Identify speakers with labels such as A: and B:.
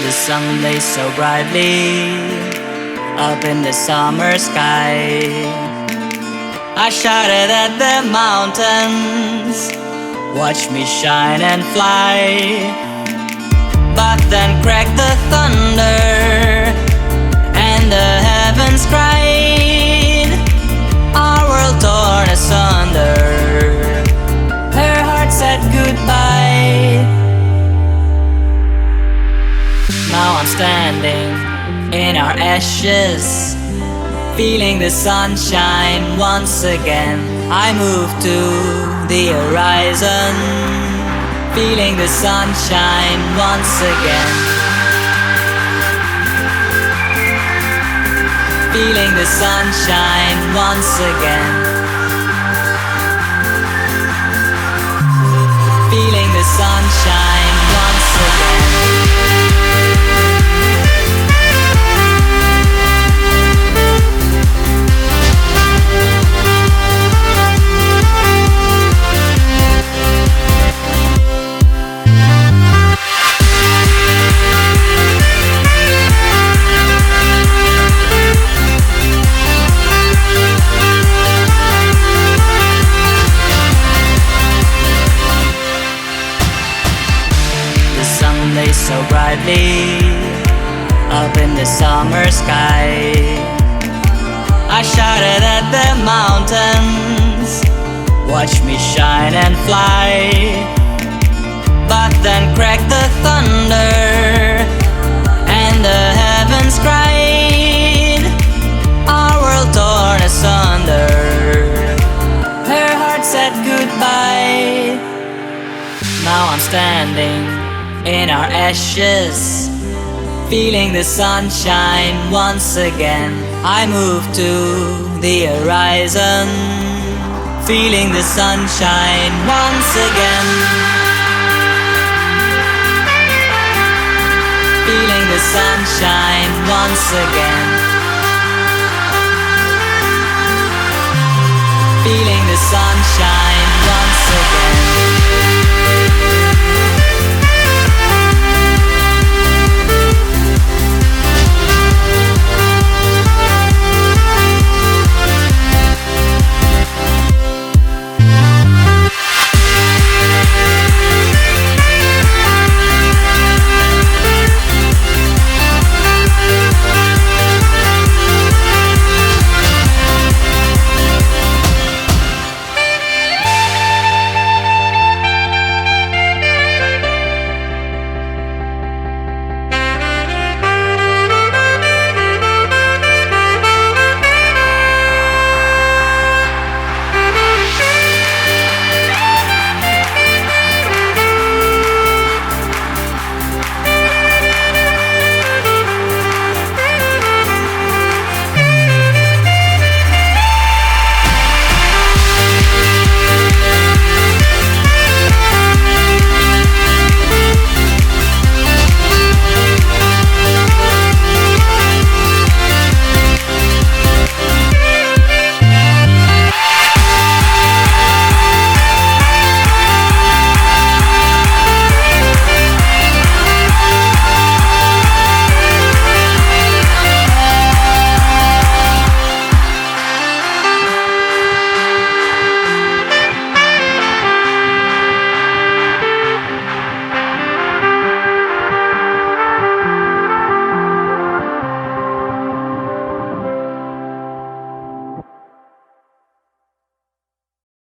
A: The sun blazed so brightly up in the summer sky. I shouted at the mountains, watch me shine and fly. But then cracked the thunder and the heavens cried. Our world torn asunder, her heart said goodbye. Now I'm standing in our ashes, feeling the sunshine once again. I move to the horizon, feeling the sunshine once again. Feeling the sunshine once again. Feeling the sunshine once again. So brightly up in the summer sky. I shouted at the mountains, watch me shine and fly. But then cracked the thunder and the heavens cried. Our world torn asunder, her heart said goodbye. Now I'm standing in our ashes, feeling the sunshine once again. I move to the horizon, feeling the sunshine once again. Feeling the sunshine once again. Feeling the sunshine once again.